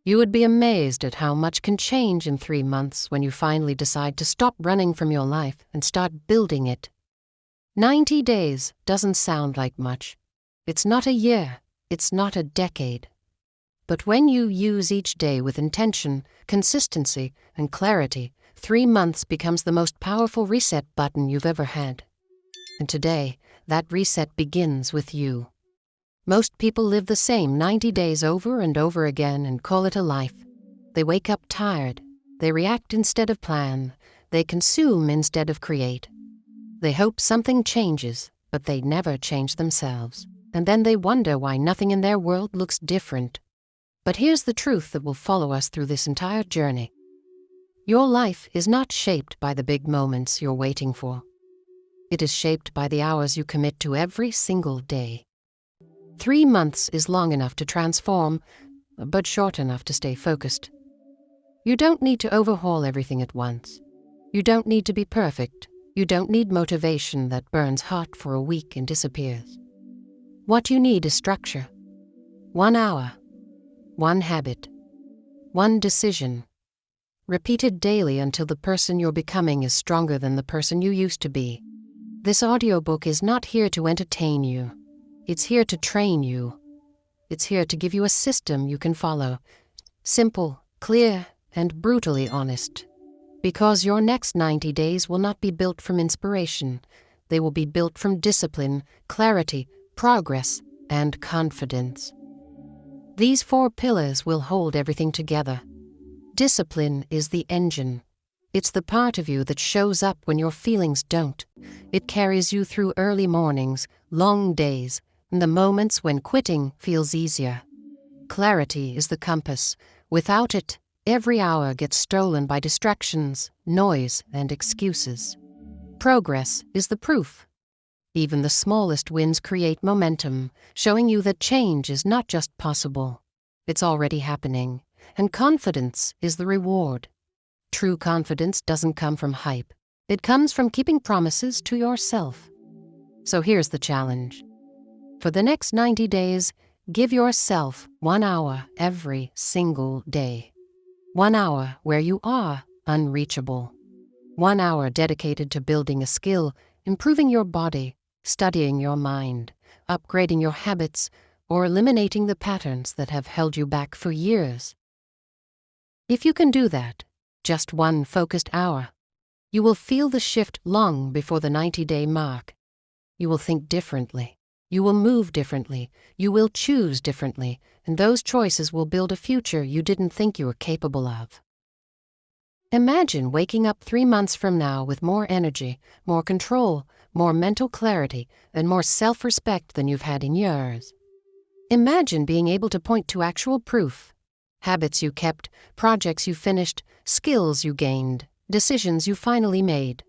You would be amazed at how much can change in 3 months when you finally decide to stop running from your life and start building it. 90 days doesn't sound like much. It's not a year. It's not a decade. But when you use each day with intention, consistency, and clarity, 3 months becomes the most powerful reset button you've ever had. And today, that reset begins with you. Most people live the same 90 days over and over again and call it a life. They wake up tired. They react instead of plan. They consume instead of create. They hope something changes, but they never change themselves. And then they wonder why nothing in their world looks different. But here's the truth that will follow us through this entire journey. Your life is not shaped by the big moments you're waiting for. It is shaped by the hours you commit to every single day. 3 months is long enough to transform, but short enough to stay focused. You don't need to overhaul everything at once. You don't need to be perfect. You don't need motivation that burns hot for a week and disappears. What you need is structure. 1 hour, 1 habit, 1 decision, repeated daily until the person you're becoming is stronger than the person you used to be. This audiobook is not here to entertain you. It's here to train you. It's here to give you a system you can follow. Simple, clear, and brutally honest. Because your next 90 days will not be built from inspiration. They will be built from discipline, clarity, progress, and confidence. These 4 pillars will hold everything together. Discipline is the engine. It's the part of you that shows up when your feelings don't. It carries you through early mornings, long days, and the moments when quitting feels easier. Clarity is the compass. Without it, every hour gets stolen by distractions, noise, and excuses. Progress is the proof. Even the smallest wins create momentum, showing you that change is not just possible. It's already happening, and confidence is the reward. True confidence doesn't come from hype. It comes from keeping promises to yourself. So here's the challenge. For the next 90 days, give yourself 1 hour every single day. 1 hour where you are unreachable. 1 hour dedicated to building a skill, improving your body, studying your mind, upgrading your habits, or eliminating the patterns that have held you back for years. If you can do that, just 1 focused hour, you will feel the shift long before the 90-day mark. You will think differently. You will move differently. You will choose differently, and those choices will build a future you didn't think you were capable of. Imagine waking up 3 months from now with more energy, more control, more mental clarity, and more self-respect than you've had in years. Imagine being able to point to actual proof. Habits you kept, projects you finished, skills you gained, decisions you finally made.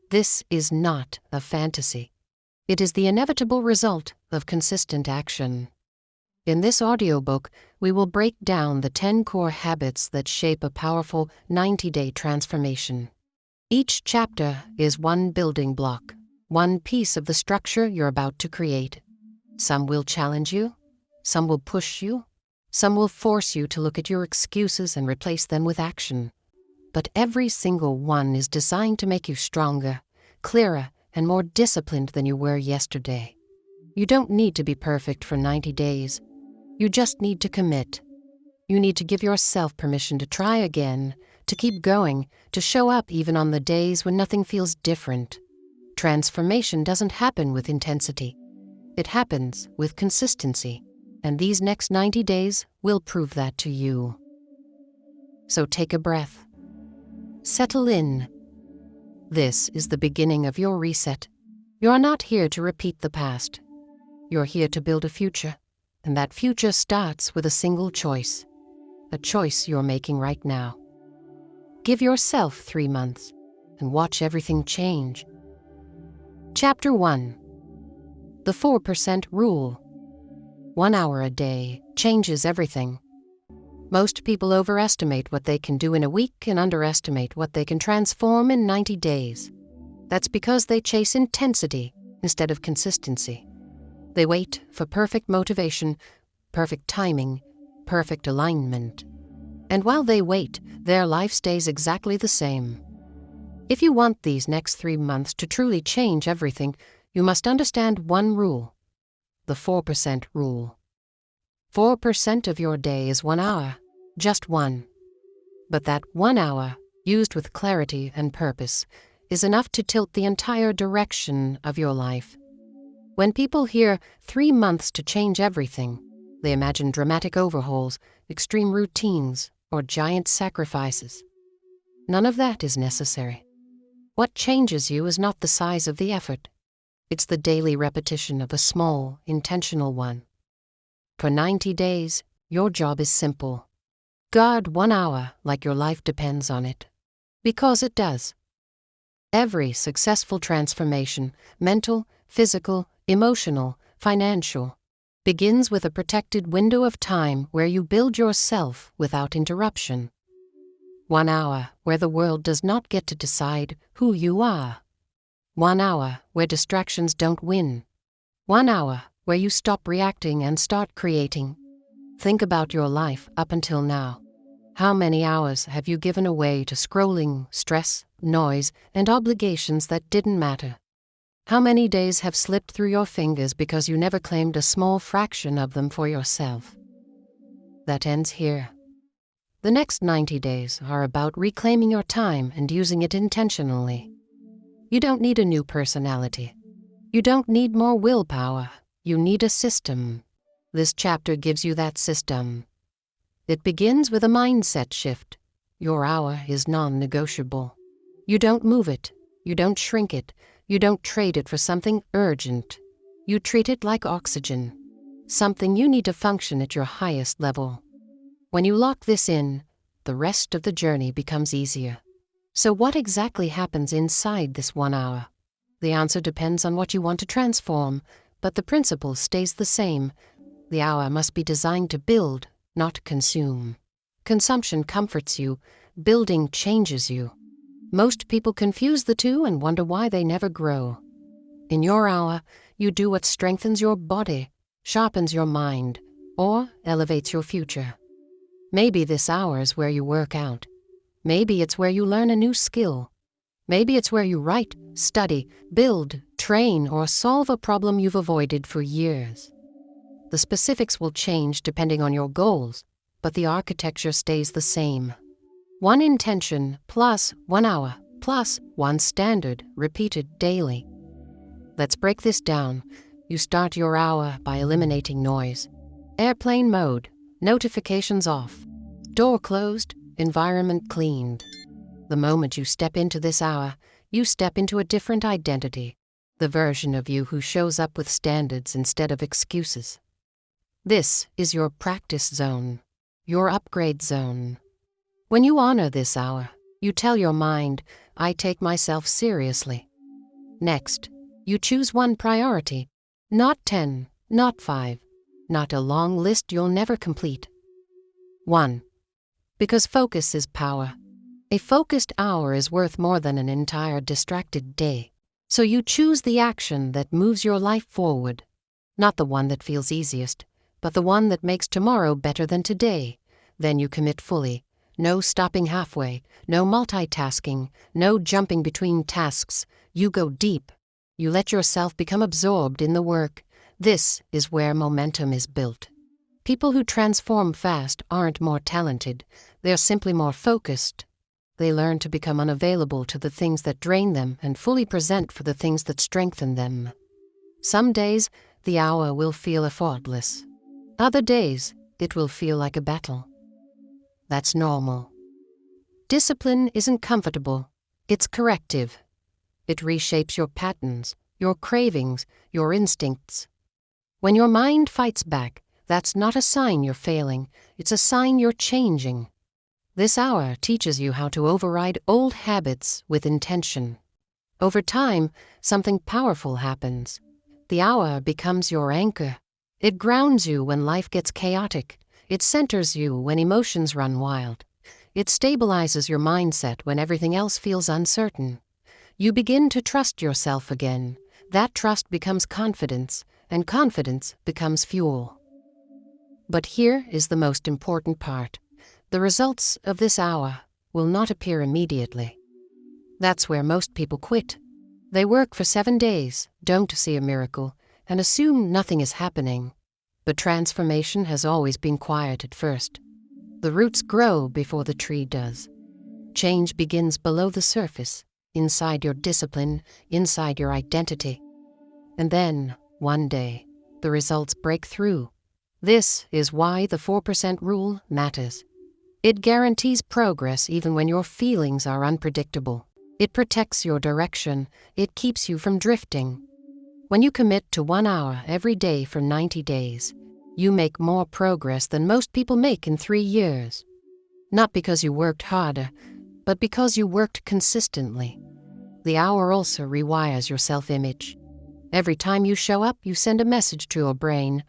This is not a fantasy. It is the inevitable result of consistent action. In this audiobook, we will break down the 10 core habits that shape a powerful 90-day transformation. Each chapter is 1 building block, 1 piece of the structure you're about to create. Some will challenge you, some will push you, some will force you to look at your excuses and replace them with action. But every single one is designed to make you stronger, clearer, and more disciplined than you were yesterday. You don't need to be perfect for 90 days. You just need to commit. You need to give yourself permission to try again, to keep going, to show up even on the days when nothing feels different. Transformation doesn't happen with intensity. It happens with consistency, and these next 90 days will prove that to you. So take a breath. Settle in. This is the beginning of your reset. You're not here to repeat the past. You're here to build a future, and that future starts with a single choice, a choice you're making right now. Give yourself 3 months and watch everything change. Chapter 1. The 4% Rule. 1 hour a day changes everything. Most people overestimate what they can do in a week and underestimate what they can transform in 90 days. That's because they chase intensity instead of consistency. They wait for perfect motivation, perfect timing, perfect alignment. And while they wait, their life stays exactly the same. If you want these next 3 months to truly change everything, you must understand one rule: the 4% rule. 4% of your day is 1 hour, just one. But that 1 hour, used with clarity and purpose, is enough to tilt the entire direction of your life. When people hear 3 months to change everything, they imagine dramatic overhauls, extreme routines, or giant sacrifices. None of that is necessary. What changes you is not the size of the effort. It's the daily repetition of a small, intentional one. For 90 days, your job is simple. Guard 1 hour like your life depends on it. Because it does. Every successful transformation, mental, physical, emotional, financial, begins with a protected window of time where you build yourself without interruption. 1 hour where the world does not get to decide who you are. 1 hour where distractions don't win. 1 hour where you stop reacting and start creating. Think about your life up until now. How many hours have you given away to scrolling, stress, noise, and obligations that didn't matter? How many days have slipped through your fingers because you never claimed a small fraction of them for yourself? That ends here. The next 90 days are about reclaiming your time and using it intentionally. You don't need a new personality. You don't need more willpower. You need a system. This chapter gives you that system. It begins with a mindset shift. Your hour is non-negotiable. You don't move it. You don't shrink it. You don't trade it for something urgent. You treat it like oxygen, something you need to function at your highest level. When you lock this in, the rest of the journey becomes easier. So what exactly happens inside this 1 hour? The answer depends on what you want to transform, but the principle stays the same. The hour must be designed to build, not consume. Consumption comforts you. Building changes you. Most people confuse the two and wonder why they never grow. In your hour, you do what strengthens your body, sharpens your mind, or elevates your future. Maybe this hour is where you work out. Maybe it's where you learn a new skill. Maybe it's where you write, study, build, train, or solve a problem you've avoided for years. The specifics will change depending on your goals, but the architecture stays the same. 1 intention plus 1 hour plus 1 standard repeated daily. Let's break this down. You start your hour by eliminating noise. Airplane mode, notifications off, door closed, environment cleaned. The moment you step into this hour, you step into a different identity, the version of you who shows up with standards instead of excuses. This is your practice zone, your upgrade zone. When you honor this hour, you tell your mind, I take myself seriously. Next, you choose 1 priority, not 10, not 5, not a long list you'll never complete. 1. Because focus is power. A focused hour is worth more than an entire distracted day. So you choose the action that moves your life forward, not the one that feels easiest, but the one that makes tomorrow better than today. Then you commit fully. No stopping halfway, no multitasking, no jumping between tasks. You go deep. You let yourself become absorbed in the work. This is where momentum is built. People who transform fast aren't more talented. They're simply more focused. They learn to become unavailable to the things that drain them and fully present for the things that strengthen them. Some days, the hour will feel effortless. Other days, it will feel like a battle. That's normal. Discipline isn't comfortable. It's corrective. It reshapes your patterns, your cravings, your instincts. When your mind fights back, that's not a sign you're failing. It's a sign you're changing. This hour teaches you how to override old habits with intention. Over time, something powerful happens. The hour becomes your anchor. It grounds you when life gets chaotic. It centers you when emotions run wild. It stabilizes your mindset when everything else feels uncertain. You begin to trust yourself again. That trust becomes confidence, and confidence becomes fuel. But here is the most important part. The results of this hour will not appear immediately. That's where most people quit. They work for 7 days, don't see a miracle, and assume nothing is happening. But transformation has always been quiet at first. The roots grow before the tree does. Change begins below the surface, inside your discipline, inside your identity. And then, one day, the results break through. This is why the 4% rule matters. It guarantees progress even when your feelings are unpredictable. It protects your direction. It keeps you from drifting. When you commit to 1 hour every day for 90 days, you make more progress than most people make in 3 years. Not because you worked harder, but because you worked consistently. The hour also rewires your self-image. Every time you show up, you send a message to your brain,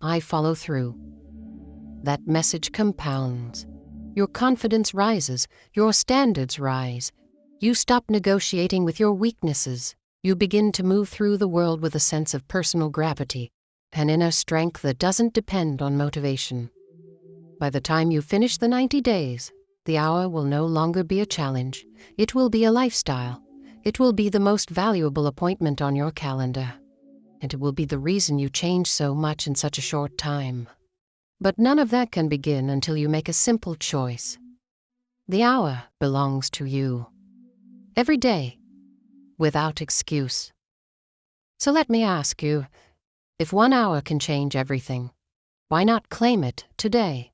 I follow through. That message compounds. Your confidence rises, your standards rise. You stop negotiating with your weaknesses. You begin to move through the world with a sense of personal gravity, an inner strength that doesn't depend on motivation. By the time you finish the 90 days, the hour will no longer be a challenge. It will be a lifestyle. It will be the most valuable appointment on your calendar. And it will be the reason you change so much in such a short time. But none of that can begin until you make a simple choice. The hour belongs to you. Every day, without excuse. So let me ask you, if 1 hour can change everything, why not claim it today?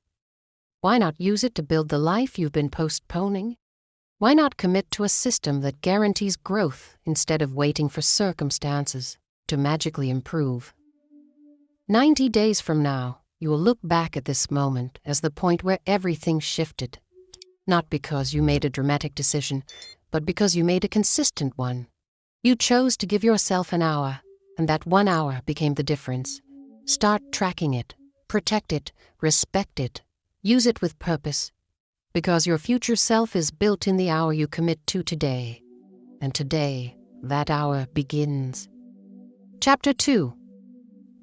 Why not use it to build the life you've been postponing? Why not commit to a system that guarantees growth instead of waiting for circumstances to magically improve? 90 days from now, you will look back at this moment as the point where everything shifted. Not because you made a dramatic decision, but because you made a consistent one. You chose to give yourself an hour, and that 1 hour became the difference. Start tracking it, protect it, respect it, use it with purpose, because your future self is built in the hour you commit to today. And today, that hour begins. Chapter 2.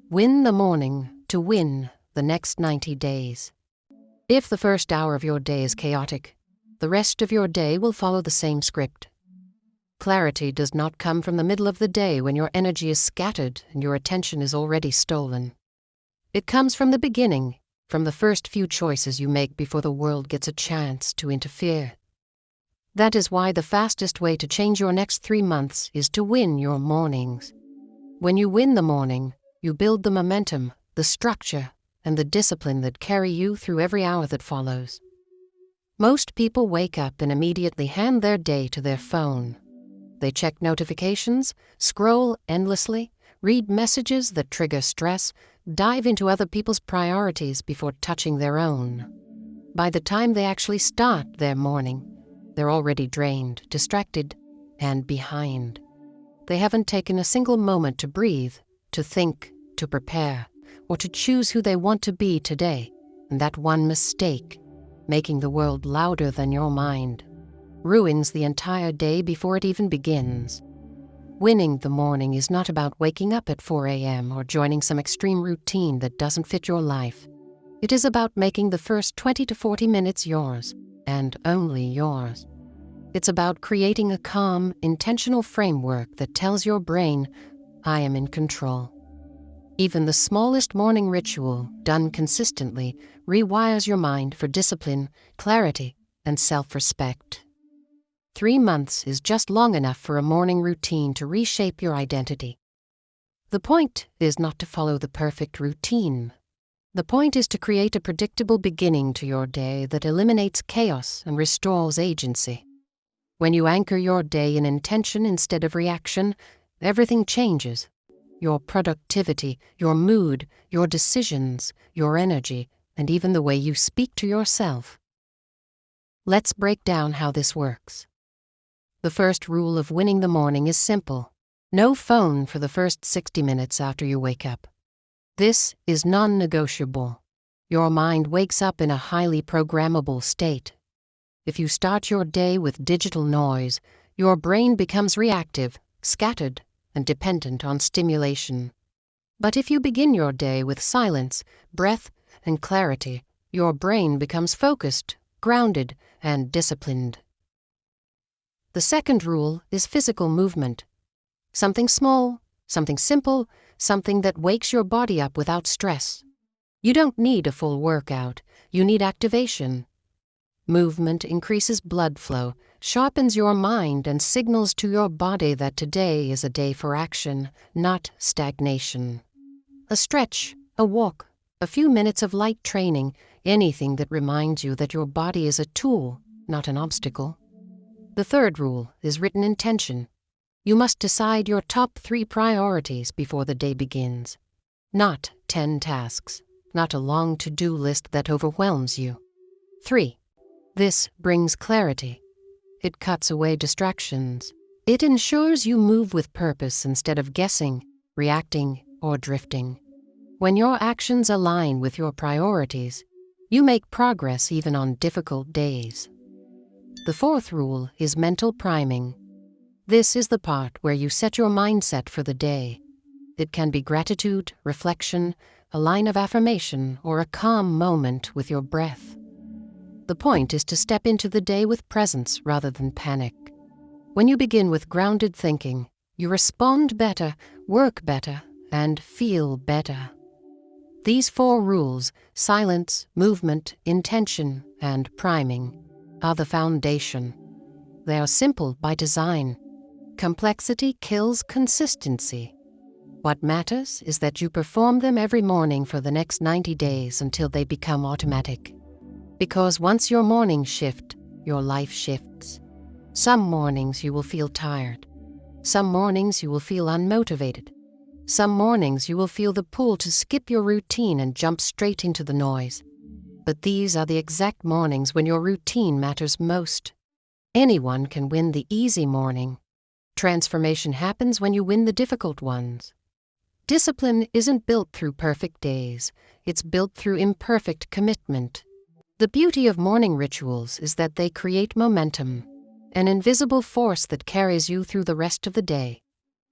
Win the morning to win the next 90 days. If the first hour of your day is chaotic, the rest of your day will follow the same script. Clarity does not come from the middle of the day when your energy is scattered and your attention is already stolen. It comes from the beginning, from the first few choices you make before the world gets a chance to interfere. That is why the fastest way to change your next 3 months is to win your mornings. When you win the morning, you build the momentum, the structure, and the discipline that carry you through every hour that follows. Most people wake up and immediately hand their day to their phone. They check notifications, scroll endlessly, read messages that trigger stress, dive into other people's priorities before touching their own. By the time they actually start their morning, they're already drained, distracted, and behind. They haven't taken a single moment to breathe, to think, to prepare, or to choose who they want to be today. And that one mistake, making the world louder than your mind, ruins the entire day before it even begins. Winning the morning is not about waking up at 4 a.m. or joining some extreme routine that doesn't fit your life. It is about making the first 20 to 40 minutes yours, and only yours. It's about creating a calm, intentional framework that tells your brain, I am in control. Even the smallest morning ritual, done consistently, rewires your mind for discipline, clarity, and self-respect. 3 months is just long enough for a morning routine to reshape your identity. The point is not to follow the perfect routine. The point is to create a predictable beginning to your day that eliminates chaos and restores agency. When you anchor your day in intention instead of reaction, everything changes. Your productivity, your mood, your decisions, your energy, and even the way you speak to yourself. Let's break down how this works. The first rule of winning the morning is simple. No phone for the first 60 minutes after you wake up. This is non-negotiable. Your mind wakes up in a highly programmable state. If you start your day with digital noise, your brain becomes reactive, scattered, and dependent on stimulation. But if you begin your day with silence, breath, and clarity, your brain becomes focused, grounded and disciplined. The second rule is physical movement. Something small, something simple, something that wakes your body up without stress. You don't need a full workout, you need activation. Movement increases blood flow, sharpens your mind, and signals to your body that today is a day for action, not stagnation. A stretch, a walk, a few minutes of light training, anything that reminds you that your body is a tool, not an obstacle. The third rule is written intention. You must decide your top 3 priorities before the day begins. Not 10 tasks, not a long to-do list that overwhelms you. 3. This brings clarity. It cuts away distractions. It ensures you move with purpose instead of guessing, reacting, or drifting. When your actions align with your priorities, you make progress even on difficult days. The fourth rule is mental priming. This is the part where you set your mindset for the day. It can be gratitude, reflection, a line of affirmation, or a calm moment with your breath. The point is to step into the day with presence rather than panic. When you begin with grounded thinking, you respond better, work better, and feel better. These 4 rules, silence, movement, intention, and priming, are the foundation. They are simple by design. Complexity kills consistency. What matters is that you perform them every morning for the next 90 days until they become automatic. Because once your mornings shift, your life shifts. Some mornings you will feel tired. Some mornings you will feel unmotivated. Some mornings you will feel the pull to skip your routine and jump straight into the noise. But these are the exact mornings when your routine matters most. Anyone can win the easy morning. Transformation happens when you win the difficult ones. Discipline isn't built through perfect days. It's built through imperfect commitment. The beauty of morning rituals is that they create momentum, an invisible force that carries you through the rest of the day.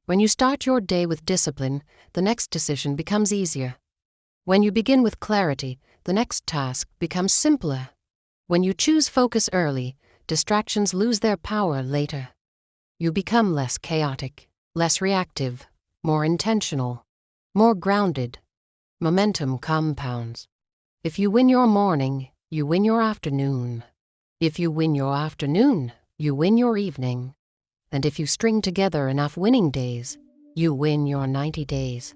When you start your day with discipline, the next decision becomes easier. When you begin with clarity, the next task becomes simpler. When you choose focus early, distractions lose their power later. You become less chaotic, less reactive, more intentional, more grounded. Momentum compounds. If you win your morning, you win your afternoon. If you win your afternoon, you win your evening. And if you string together enough winning days, you win your 90 days.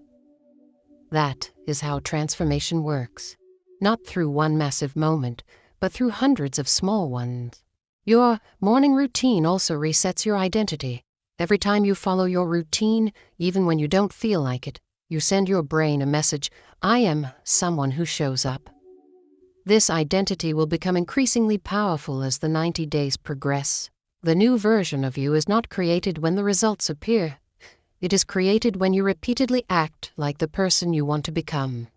That is how transformation works. Not through one massive moment, but through hundreds of small ones. Your morning routine also resets your identity. Every time you follow your routine, even when you don't feel like it, you send your brain a message, I am someone who shows up. This identity will become increasingly powerful as the 90 days progress. The new version of you is not created when the results appear. It is created when you repeatedly act like the person you want to become,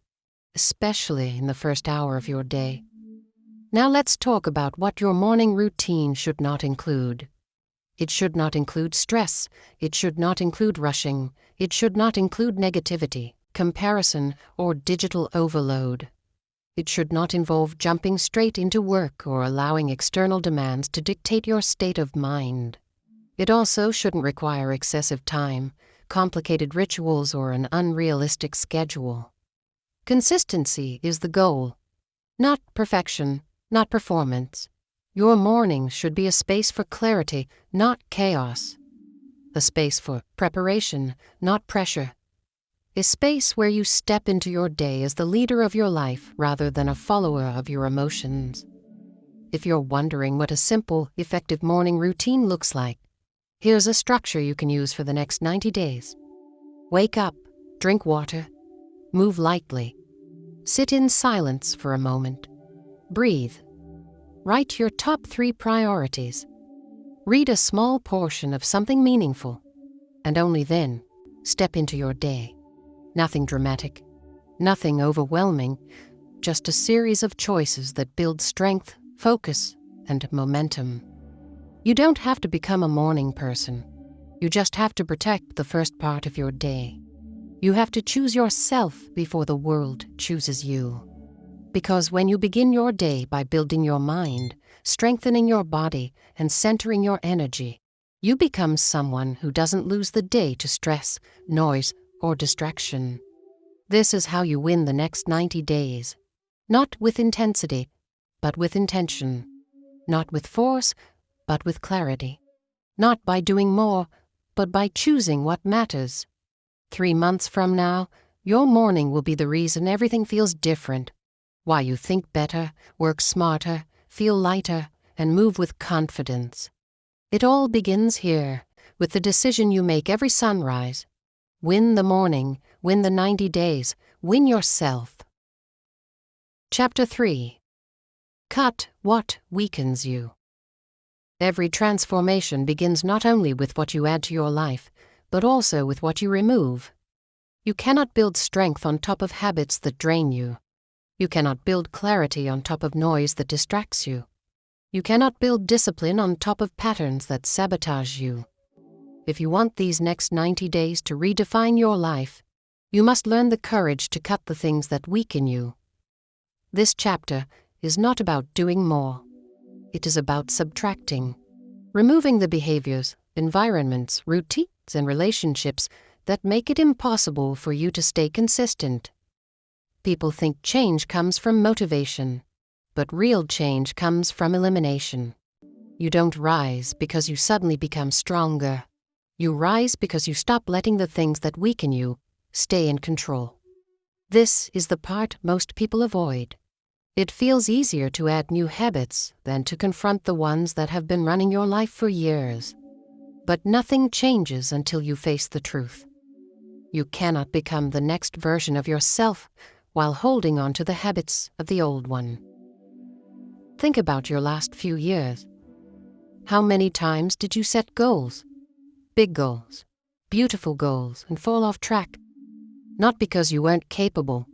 especially in the first hour of your day. Now let's talk about what your morning routine should not include. It should not include stress. It should not include rushing. It should not include negativity, comparison, or digital overload. It should not involve jumping straight into work or allowing external demands to dictate your state of mind. It also shouldn't require excessive time, complicated rituals, or an unrealistic schedule. Consistency is the goal, not perfection, not performance. Your morning should be a space for clarity, not chaos. A space for preparation, not pressure. A space where you step into your day as the leader of your life rather than a follower of your emotions. If you're wondering what a simple, effective morning routine looks like, here's a structure you can use for the next 90 days. Wake up, drink water, move lightly, sit in silence for a moment, breathe, write your top 3 priorities, read a small portion of something meaningful, and only then step into your day. Nothing dramatic, nothing overwhelming, just a series of choices that build strength, focus, and momentum. You don't have to become a morning person. You just have to protect the first part of your day. You have to choose yourself before the world chooses you. Because when you begin your day by building your mind, strengthening your body, and centering your energy, you become someone who doesn't lose the day to stress, noise, or distraction. This is how you win the next 90 days. Not with intensity, but with intention. Not with force, but with clarity. Not by doing more, but by choosing what matters. 3 months from now, your morning will be the reason everything feels different. Why you think better, work smarter, feel lighter, and move with confidence. It all begins here, with the decision you make every sunrise. Win the morning, win the 90 days, win yourself. Chapter 3. Cut what weakens you. Every transformation begins not only with what you add to your life, but also with what you remove. You cannot build strength on top of habits that drain you. You cannot build clarity on top of noise that distracts you. You cannot build discipline on top of patterns that sabotage you. If you want these next 90 days to redefine your life, you must learn the courage to cut the things that weaken you. This chapter is not about doing more. It is about subtracting, removing the behaviors, environments, routines, and relationships that make it impossible for you to stay consistent. People think change comes from motivation, but real change comes from elimination. You don't rise because you suddenly become stronger. You rise because you stop letting the things that weaken you stay in control. This is the part most people avoid. It feels easier to add new habits than to confront the ones that have been running your life for years. But nothing changes until you face the truth. You cannot become the next version of yourself while holding on to the habits of the old one. Think about your last few years. How many times did you set goals? Big goals, beautiful goals, and fall off track? Not because you weren't capable,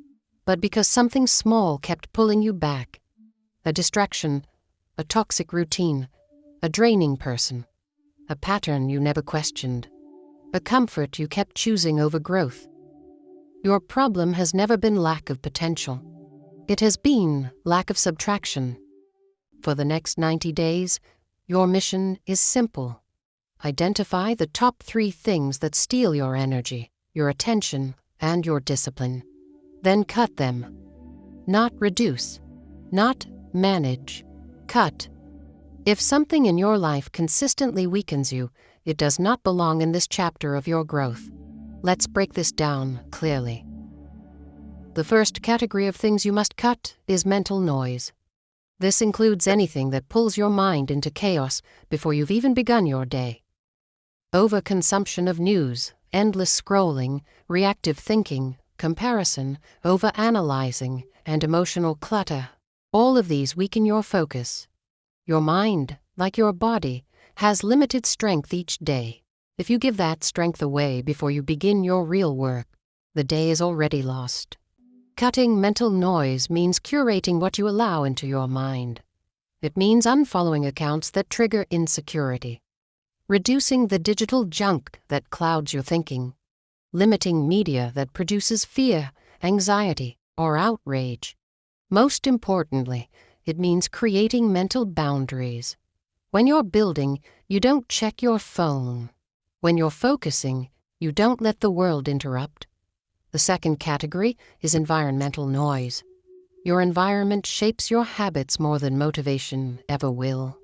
but because something small kept pulling you back. A distraction, a toxic routine, a draining person, a pattern you never questioned, a comfort you kept choosing over growth. Your problem has never been lack of potential. It has been lack of subtraction. For the next 90 days, your mission is simple. Identify the top 3 things that steal your energy, your attention, and your discipline. Then cut them. Not reduce. Not manage. Cut. If something in your life consistently weakens you, it does not belong in this chapter of your growth. Let's break this down clearly. The first category of things you must cut is mental noise. This includes anything that pulls your mind into chaos before you've even begun your day. Overconsumption of news, endless scrolling, reactive thinking, comparison, overanalyzing, and emotional clutter. All of these weaken your focus. Your mind, like your body, has limited strength each day. If you give that strength away before you begin your real work, the day is already lost. Cutting mental noise means curating what you allow into your mind. It means unfollowing accounts that trigger insecurity, reducing the digital junk that clouds your thinking, limiting media that produces fear, anxiety, or outrage. Most importantly, it means creating mental boundaries. When you're building, you don't check your phone. When you're focusing, you don't let the world interrupt. The second category is environmental noise. Your environment shapes your habits more than motivation ever will.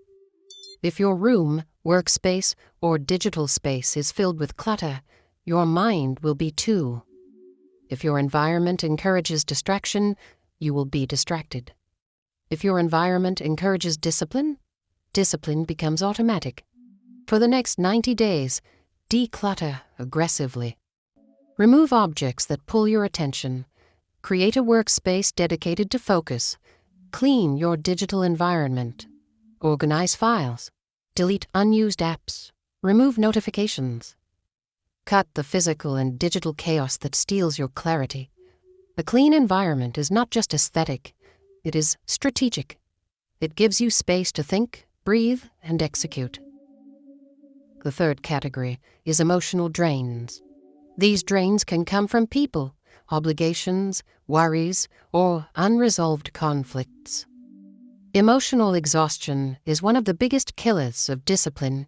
If your room, workspace, or digital space is filled with clutter, your mind will be too. If your environment encourages distraction, you will be distracted. If your environment encourages discipline, discipline becomes automatic. For the next 90 days, declutter aggressively. Remove objects that pull your attention. Create a workspace dedicated to focus. Clean your digital environment. Organize files. Delete unused apps. Remove notifications. Cut the physical and digital chaos that steals your clarity. A clean environment is not just aesthetic, it is strategic. It gives you space to think, breathe, and execute. The third category is emotional drains. These drains can come from people, obligations, worries, or unresolved conflicts. Emotional exhaustion is one of the biggest killers of discipline.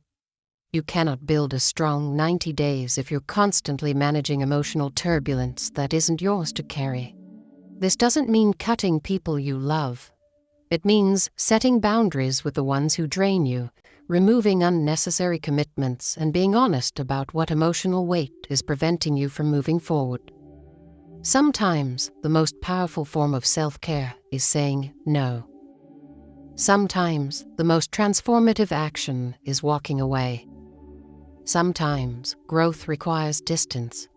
You cannot build a strong 90 days if you're constantly managing emotional turbulence that isn't yours to carry. This doesn't mean cutting people you love. It means setting boundaries with the ones who drain you, removing unnecessary commitments, and being honest about what emotional weight is preventing you from moving forward. Sometimes the most powerful form of self-care is saying no. Sometimes the most transformative action is walking away. Sometimes growth requires distance.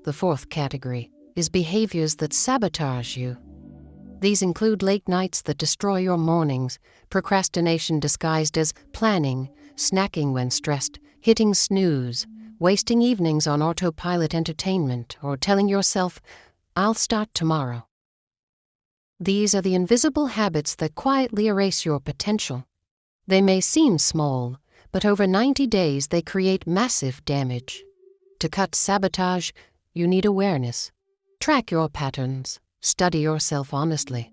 The fourth category is behaviors that sabotage you. These include late nights that destroy your mornings, procrastination disguised as planning, snacking when stressed, hitting snooze, wasting evenings on autopilot entertainment, or telling yourself, "I'll start tomorrow." These are the invisible habits that quietly erase your potential. They may seem small, but over 90 days they create massive damage. To cut sabotage, you need awareness. Track your patterns. Study yourself honestly.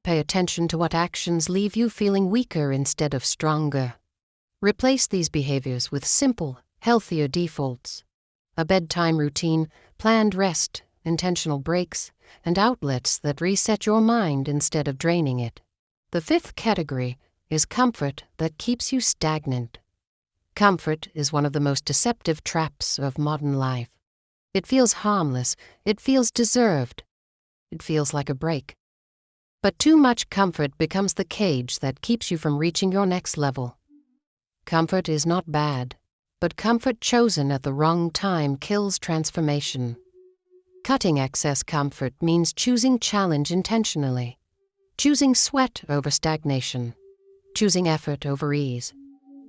Pay attention to what actions leave you feeling weaker instead of stronger. Replace these behaviors with simple, healthier defaults. A bedtime routine, planned rest, intentional breaks, and outlets that reset your mind instead of draining it. The fifth category is comfort that keeps you stagnant. Comfort is one of the most deceptive traps of modern life. It feels harmless, it feels deserved, it feels like a break. But too much comfort becomes the cage that keeps you from reaching your next level. Comfort is not bad, but comfort chosen at the wrong time kills transformation. Cutting excess comfort means choosing challenge intentionally, choosing sweat over stagnation, choosing effort over ease,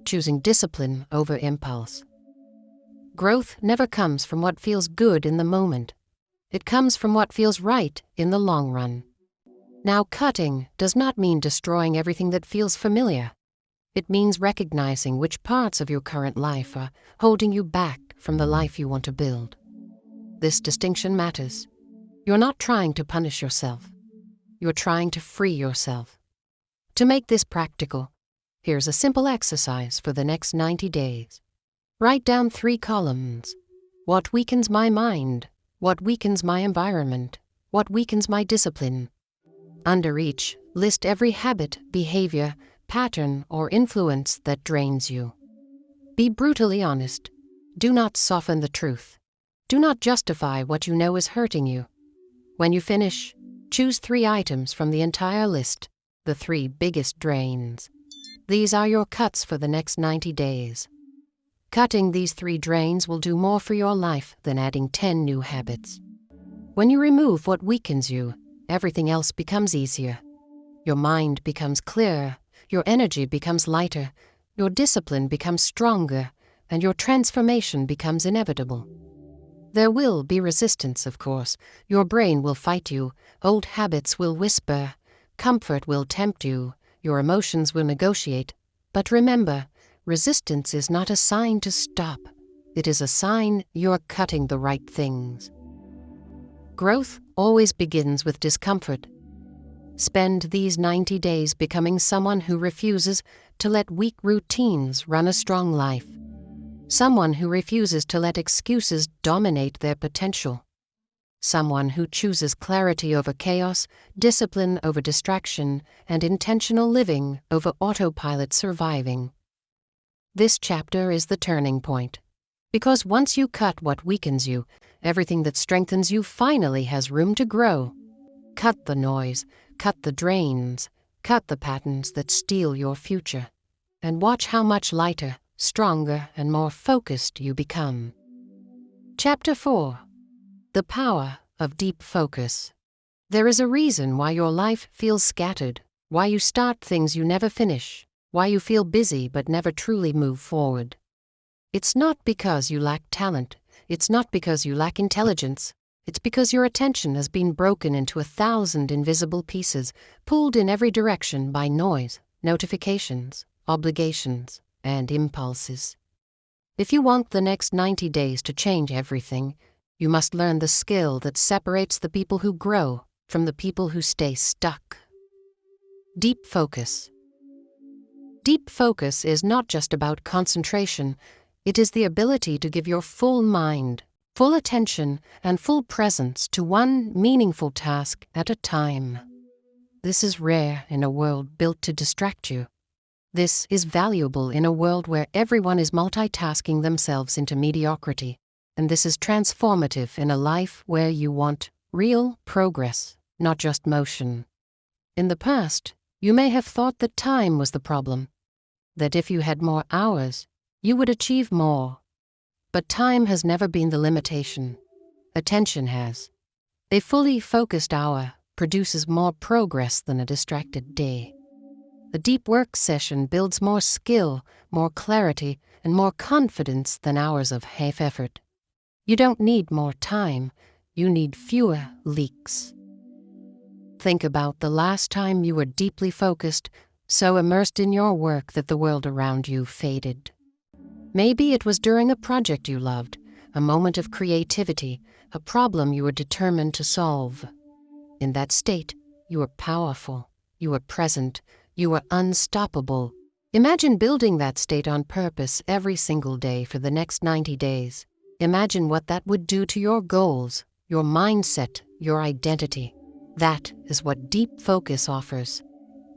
choosing discipline over impulse. Growth never comes from what feels good in the moment. It comes from what feels right in the long run. Now, cutting does not mean destroying everything that feels familiar. It means recognizing which parts of your current life are holding you back from the life you want to build. This distinction matters. You're not trying to punish yourself. You're trying to free yourself. To make this practical, here's a simple exercise for the next 90 days. Write down 3 columns. What weakens my mind? What weakens my environment? What weakens my discipline? Under each, list every habit, behavior, pattern, or influence that drains you. Be brutally honest. Do not soften the truth. Do not justify what you know is hurting you. When you finish, choose 3 items from the entire list, the 3 biggest drains. These are your cuts for the next 90 days. Cutting these 3 drains will do more for your life than adding 10 new habits. When you remove what weakens you, everything else becomes easier. Your mind becomes clearer, your energy becomes lighter, your discipline becomes stronger, and your transformation becomes inevitable. There will be resistance, of course. Your brain will fight you, old habits will whisper, comfort will tempt you, your emotions will negotiate. But remember, resistance is not a sign to stop. It is a sign you're cutting the right things. Growth always begins with discomfort. Spend these 90 days becoming someone who refuses to let weak routines run a strong life. Someone who refuses to let excuses dominate their potential. Someone who chooses clarity over chaos, discipline over distraction, and intentional living over autopilot surviving. This chapter is the turning point. Because once you cut what weakens you, everything that strengthens you finally has room to grow. Cut the noise, cut the drains, cut the patterns that steal your future, and watch how much lighter, stronger, and more focused you become. Chapter 4. The Power of Deep Focus. There is a reason why your life feels scattered, why you start things you never finish, why you feel busy but never truly move forward. It's not because you lack talent. It's not because you lack intelligence. It's because your attention has been broken into 1,000 invisible pieces, pulled in every direction by noise, notifications, obligations, and impulses. If you want the next 90 days to change everything, You must learn the skill that separates the people who grow from the people who stay stuck. Deep focus. Deep focus is not just about concentration. It is the ability to give your full mind, full attention, and full presence to one meaningful task at a time. This is rare in a world built to distract you. This is valuable in a world where everyone is multitasking themselves into mediocrity. And this is transformative in a life where you want real progress, not just motion. In the past, you may have thought that time was the problem, that if you had more hours, you would achieve more. But time has never been the limitation. Attention has. A fully focused hour produces more progress than a distracted day. A deep work session builds more skill, more clarity, and more confidence than hours of half effort. You don't need more time, you need fewer leaks. Think about the last time you were deeply focused, so immersed in your work that the world around you faded. Maybe it was during a project you loved, a moment of creativity, a problem you were determined to solve. In that state, you were powerful, you were present, you were unstoppable. Imagine building that state on purpose every single day for the next 90 days. Imagine what that would do to your goals, your mindset, your identity. That is what deep focus offers.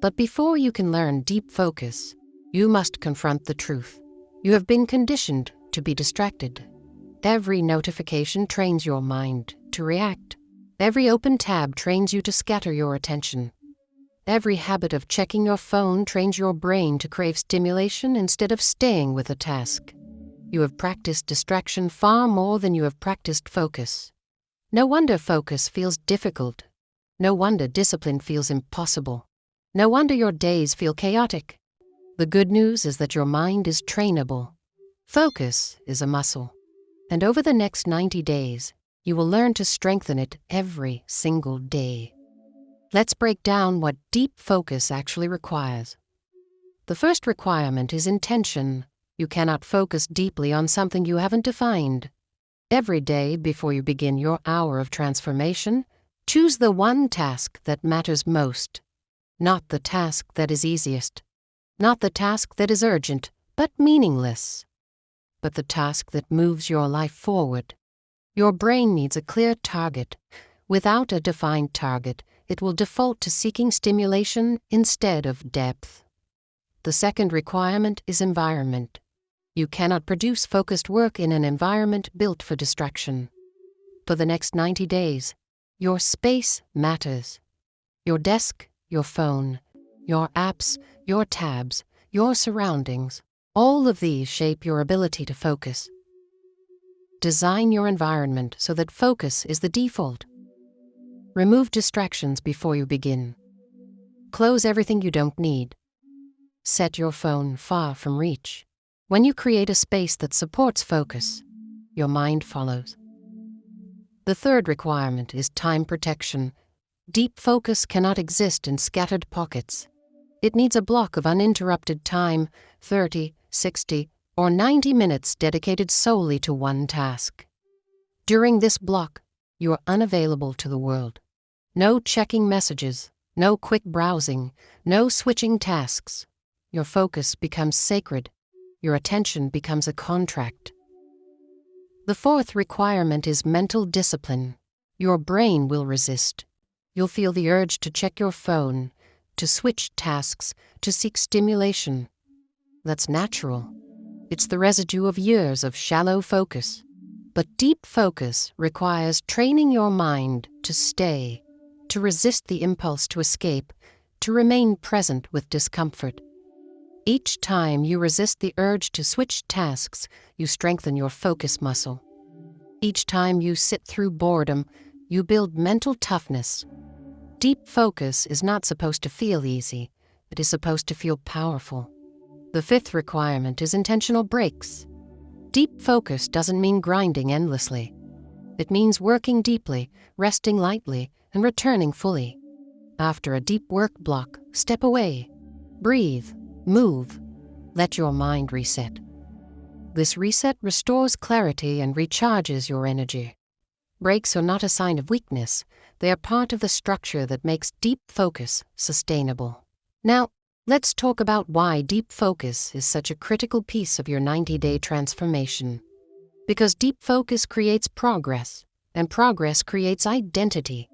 But before you can learn deep focus, you must confront the truth. You have been conditioned to be distracted. Every notification trains your mind to react. Every open tab trains you to scatter your attention. Every habit of checking your phone trains your brain to crave stimulation instead of staying with a task. You have practiced distraction far more than you have practiced focus. No wonder focus feels difficult. No wonder discipline feels impossible. No wonder your days feel chaotic. The good news is that your mind is trainable. Focus is a muscle. And over the next 90 days, you will learn to strengthen it every single day. Let's break down what deep focus actually requires. The first requirement is intention. You cannot focus deeply on something you haven't defined. Every day before you begin your hour of transformation, choose the one task that matters most. Not the task that is easiest. Not the task that is urgent, but meaningless. But the task that moves your life forward. Your brain needs a clear target. Without a defined target, it will default to seeking stimulation instead of depth. The second requirement is environment. You cannot produce focused work in an environment built for distraction. For the next 90 days, your space matters. Your desk, your phone, your apps, your tabs, your surroundings, all of these shape your ability to focus. Design your environment so that focus is the default. Remove distractions before you begin. Close everything you don't need. Set your phone far from reach. When you create a space that supports focus, your mind follows. The third requirement is time protection. Deep focus cannot exist in scattered pockets. It needs a block of uninterrupted time, 30, 60, or 90 minutes dedicated solely to one task. During this block, you are unavailable to the world. No checking messages, no quick browsing, no switching tasks. Your focus becomes sacred. Your attention becomes a contract. The fourth requirement is mental discipline. Your brain will resist. You'll feel the urge to check your phone, to switch tasks, to seek stimulation. That's natural. It's the residue of years of shallow focus. But deep focus requires training your mind to stay, to resist the impulse to escape, to remain present with discomfort. Each time you resist the urge to switch tasks, you strengthen your focus muscle. Each time you sit through boredom, you build mental toughness. Deep focus is not supposed to feel easy. It is supposed to feel powerful. The fifth requirement is intentional breaks. Deep focus doesn't mean grinding endlessly. It means working deeply, resting lightly, and returning fully. After a deep work block, step away. Breathe. Move. Let your mind reset. This reset restores clarity and recharges your energy. Breaks are not a sign of weakness. They are part of the structure that makes deep focus sustainable. Now, let's talk about why deep focus is such a critical piece of your 90-day transformation. Because deep focus creates progress, and progress creates identity.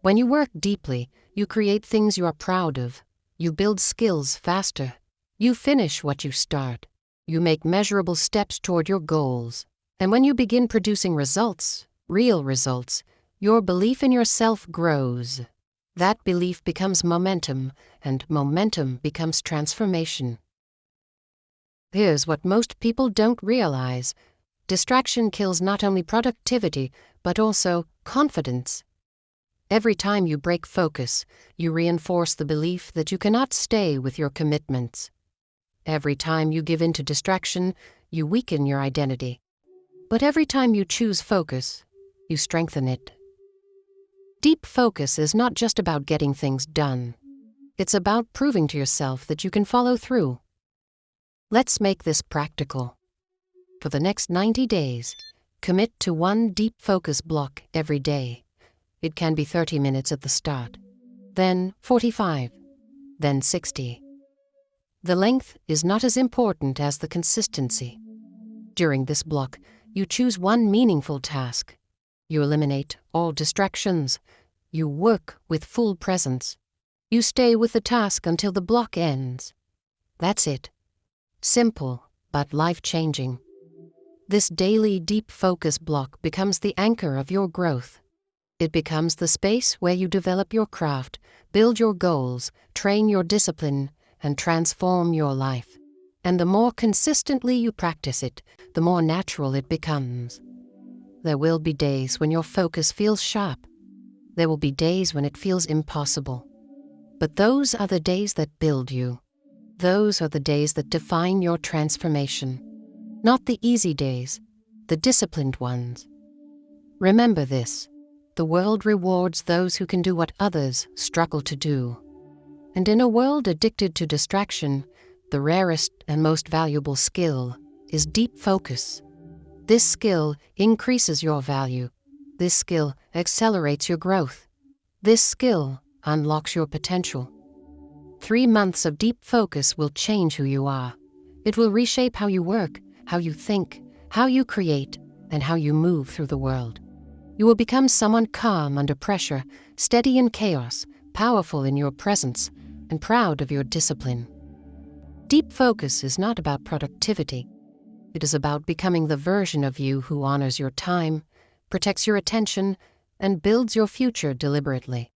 When you work deeply, you create things you are proud of. You build skills faster. You finish what you start. You make measurable steps toward your goals. And when you begin producing results, real results, your belief in yourself grows. That belief becomes momentum, and momentum becomes transformation. Here's what most people don't realize. Distraction kills not only productivity, but also confidence. Every time you break focus, you reinforce the belief that you cannot stay with your commitments. Every time you give in to distraction, you weaken your identity. But every time you choose focus, you strengthen it. Deep focus is not just about getting things done. It's about proving to yourself that you can follow through. Let's make this practical. For the next 90 days, commit to one deep focus block every day. It can be 30 minutes at the start, then 45, then 60. The length is not as important as the consistency. During this block, you choose one meaningful task. You eliminate all distractions. You work with full presence. You stay with the task until the block ends. That's it. Simple, but life-changing. This daily deep focus block becomes the anchor of your growth. It becomes the space where you develop your craft, build your goals, train your discipline, and transform your life. And the more consistently you practice it, the more natural it becomes. There will be days when your focus feels sharp. There will be days when it feels impossible. But those are the days that build you. Those are the days that define your transformation. Not the easy days, the disciplined ones. Remember this: the world rewards those who can do what others struggle to do. And in a world addicted to distraction, the rarest and most valuable skill is deep focus. This skill increases your value. This skill accelerates your growth. This skill unlocks your potential. 3 months of deep focus will change who you are. It will reshape how you work, how you think, how you create, and how you move through the world. You will become someone calm under pressure, steady in chaos, powerful in your presence, and proud of your discipline. Deep focus is not about productivity. It is about becoming the version of you who honors your time, protects your attention, and builds your future deliberately.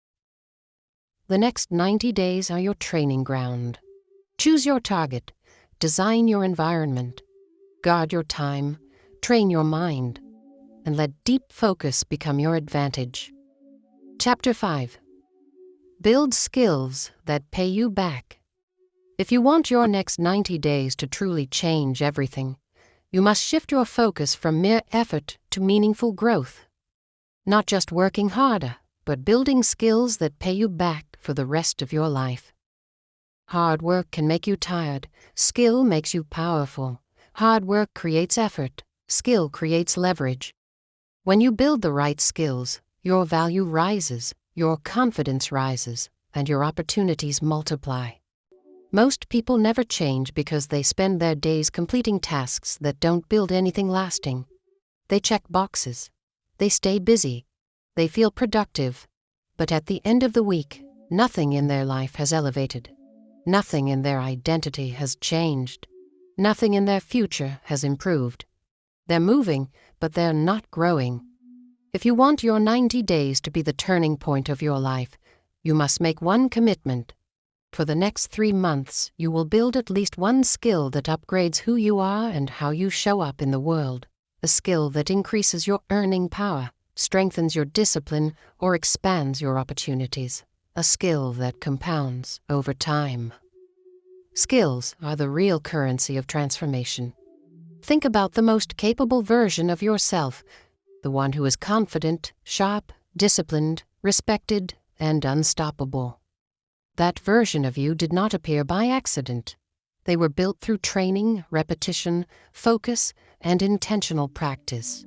The next 90 days are your training ground. Choose your target, design your environment, guard your time, train your mind, and let deep focus become your advantage. Chapter 5. Build skills that pay you back. If you want your next 90 days to truly change everything, you must shift your focus from mere effort to meaningful growth. Not just working harder, but building skills that pay you back for the rest of your life. Hard work can make you tired. Skill makes you powerful. Hard work creates effort. Skill creates leverage. When you build the right skills, your value rises, your confidence rises, and your opportunities multiply. Most people never change because they spend their days completing tasks that don't build anything lasting. They check boxes. They stay busy. They feel productive. But at the end of the week, nothing in their life has elevated. Nothing in their identity has changed. Nothing in their future has improved. They're moving, but they're not growing. If you want your 90 days to be the turning point of your life, you must make one commitment. For the next 3 months, you will build at least one skill that upgrades who you are and how you show up in the world. A skill that increases your earning power, strengthens your discipline, or expands your opportunities. A skill that compounds over time. Skills are the real currency of transformation. Think about the most capable version of yourself, the one who is confident, sharp, disciplined, respected, and unstoppable. That version of you did not appear by accident. They were built through training, repetition, focus, and intentional practice.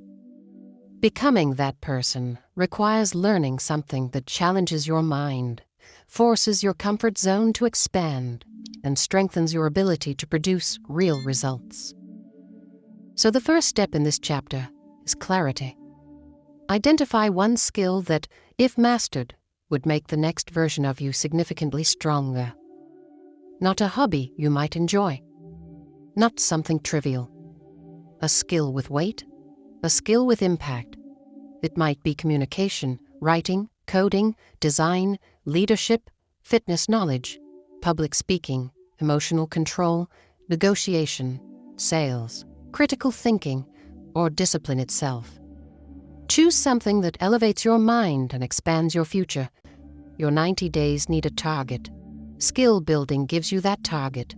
Becoming that person requires learning something that challenges your mind, forces your comfort zone to expand, and strengthens your ability to produce real results. So the first step in this chapter is clarity. Identify one skill that, if mastered, would make the next version of you significantly stronger. Not a hobby you might enjoy. Not something trivial. A skill with weight. A skill with impact. It might be communication, writing, coding, design, leadership, fitness knowledge, public speaking, emotional control, negotiation, sales, critical thinking, or discipline itself. Choose something that elevates your mind and expands your future. Your 90 days need a target. Skill building gives you that target.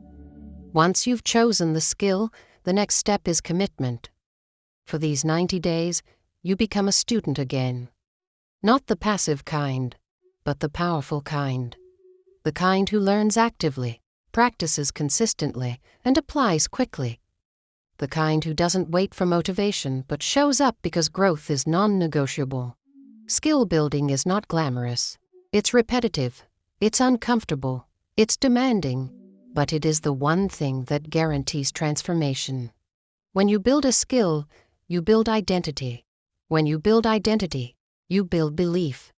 Once you've chosen the skill, the next step is commitment. For these 90 days, you become a student again. Not the passive kind, but the powerful kind. The kind who learns actively, practices consistently, and applies quickly. The kind who doesn't wait for motivation but shows up because growth is non-negotiable. Skill building is not glamorous. It's repetitive. It's uncomfortable. It's demanding. But it is the one thing that guarantees transformation. When you build a skill, you build identity. When you build identity, you build belief.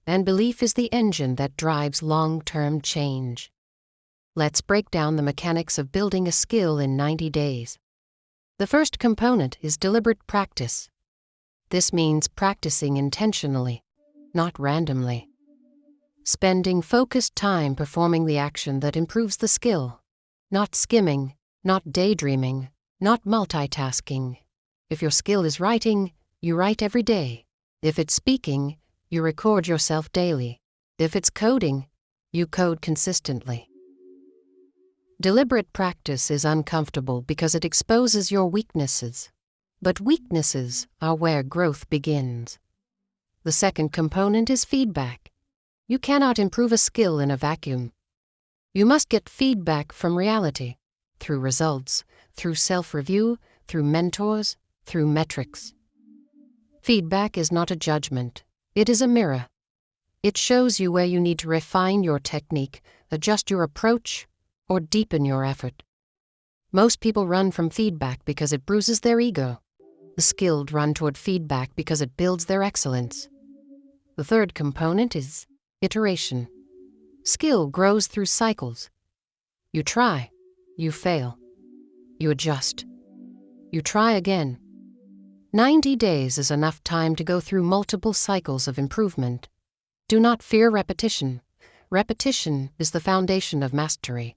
And belief is the engine that drives long-term change. Let's break down the mechanics of building a skill in 90 days. The first component is deliberate practice. This means practicing intentionally, not randomly. Spending focused time performing the action that improves the skill, not skimming, not daydreaming, not multitasking. If your skill is writing, you write every day. If it's speaking, you record yourself daily. If it's coding, you code consistently. Deliberate practice is uncomfortable because it exposes your weaknesses. But weaknesses are where growth begins. The second component is feedback. You cannot improve a skill in a vacuum. You must get feedback from reality, through results, through self-review, through mentors, through metrics. Feedback is not a judgment. It is a mirror. It shows you where you need to refine your technique, adjust your approach, or deepen your effort. Most people run from feedback because it bruises their ego. The skilled run toward feedback because it builds their excellence. The third component is iteration. Skill grows through cycles. You try, you fail, you adjust, you try again. 90 days is enough time to go through multiple cycles of improvement. Do not fear repetition. Repetition is the foundation of mastery.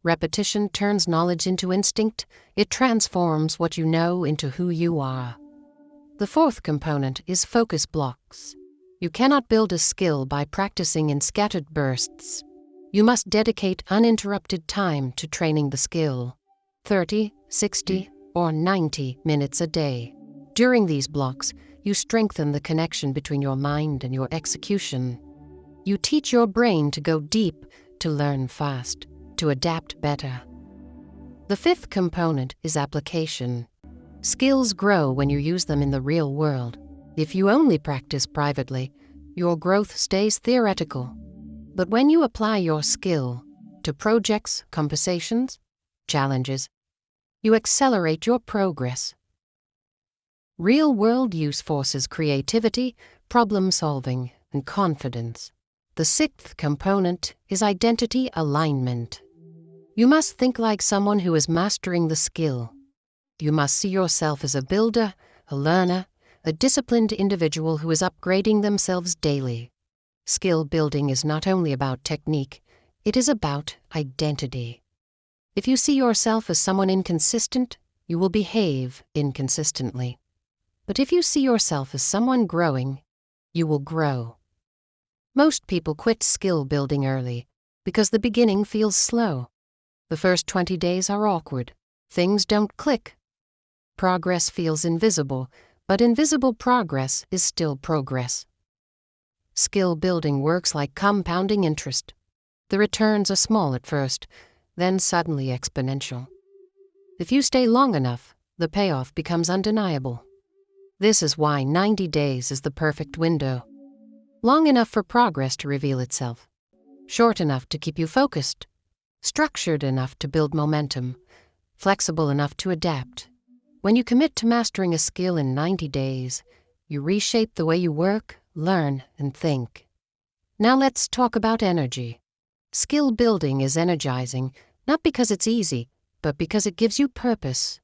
Repetition turns knowledge into instinct. It transforms what you know into who you are. The fourth component is focus blocks. You cannot build a skill by practicing in scattered bursts. You must dedicate uninterrupted time to training the skill. 30, 60, or 90 minutes a day. During these blocks, you strengthen the connection between your mind and your execution. You teach your brain to go deep, to learn fast, to adapt better. The fifth component is application. Skills grow when you use them in the real world. If you only practice privately, your growth stays theoretical. But when you apply your skill to projects, conversations, challenges, you accelerate your progress. Real-world use forces creativity, problem-solving, and confidence. The sixth component is identity alignment. You must think like someone who is mastering the skill. You must see yourself as a builder, a learner, a disciplined individual who is upgrading themselves daily. Skill building is not only about technique, it is about identity. If you see yourself as someone inconsistent, you will behave inconsistently. But if you see yourself as someone growing, you will grow. Most people quit skill building early because the beginning feels slow. The first 20 days are awkward. Things don't click. Progress feels invisible, but invisible progress is still progress. Skill building works like compounding interest. The returns are small at first, then suddenly exponential. If you stay long enough, the payoff becomes undeniable. This is why 90 days is the perfect window. Long enough for progress to reveal itself. Short enough to keep you focused. Structured enough to build momentum. Flexible enough to adapt. When you commit to mastering a skill in 90 days, you reshape the way you work, learn, and think. Now let's talk about energy. Skill building is energizing, not because it's easy, but because it gives you purpose.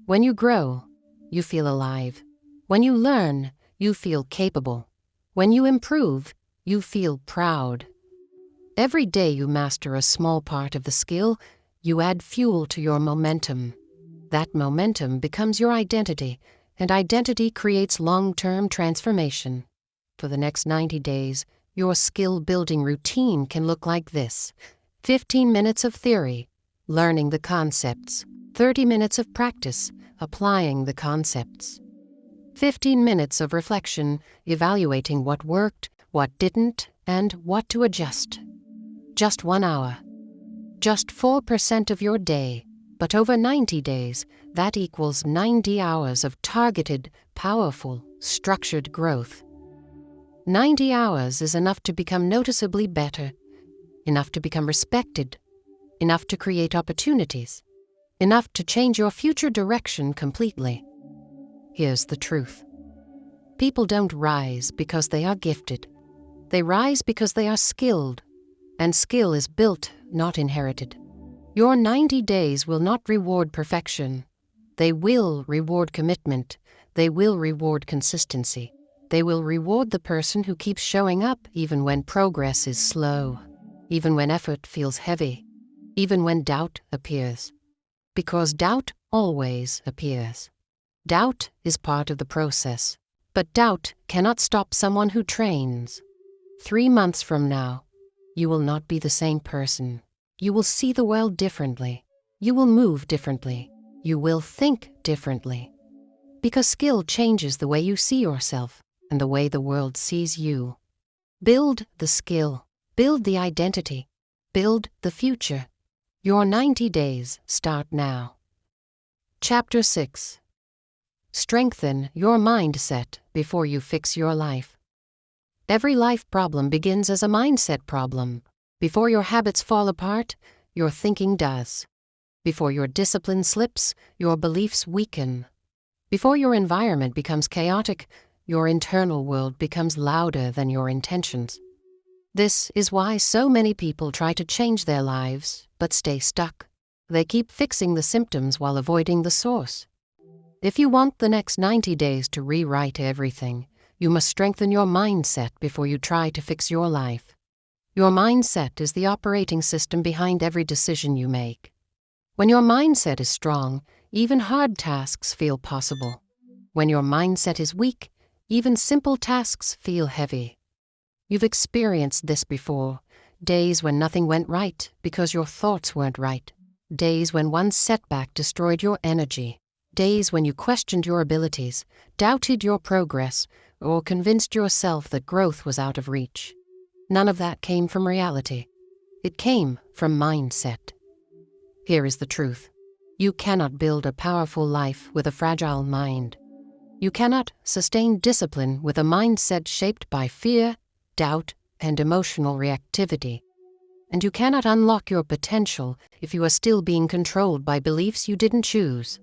When you grow, you feel alive. When you learn, you feel capable. When you improve, you feel proud. Every day you master a small part of the skill, you add fuel to your momentum. That momentum becomes your identity, and identity creates long-term transformation. For the next 90 days, your skill-building routine can look like this. 15 minutes of theory, learning the concepts. 30 minutes of practice, applying the concepts. 15 minutes of reflection, evaluating what worked, what didn't, and what to adjust. Just 1 hour. Just 4% of your day, but over 90 days, that equals 90 hours of targeted, powerful, structured growth. 90 hours is enough to become noticeably better, enough to become respected, enough to create opportunities, enough to change your future direction completely. Here's the truth. People don't rise because they are gifted. They rise because they are skilled, and skill is built, not inherited. Your 90 days will not reward perfection. They will reward commitment. They will reward consistency. They will reward the person who keeps showing up even when progress is slow, even when effort feels heavy, even when doubt appears. Because doubt always appears. Doubt is part of the process, but doubt cannot stop someone who trains. 3 months from now, you will not be the same person. You will see the world differently. You will move differently. You will think differently. Because skill changes the way you see yourself and the way the world sees you. Build the skill. Build the identity. Build the future. Your 90 days start now. Chapter 6. Strengthen your mindset before you fix your life. Every life problem begins as a mindset problem. Before your habits fall apart, your thinking does. Before your discipline slips, your beliefs weaken. Before your environment becomes chaotic, your internal world becomes louder than your intentions. This is why so many people try to change their lives, but stay stuck. They keep fixing the symptoms while avoiding the source. If you want the next 90 days to rewrite everything, you must strengthen your mindset before you try to fix your life. Your mindset is the operating system behind every decision you make. When your mindset is strong, even hard tasks feel possible. When your mindset is weak, even simple tasks feel heavy. You've experienced this before. Days when nothing went right because your thoughts weren't right. Days when one setback destroyed your energy. Days when you questioned your abilities, doubted your progress, or convinced yourself that growth was out of reach. None of that came from reality. It came from mindset. Here is the truth. You cannot build a powerful life with a fragile mind. You cannot sustain discipline with a mindset shaped by fear, doubt, and emotional reactivity. And you cannot unlock your potential if you are still being controlled by beliefs you didn't choose.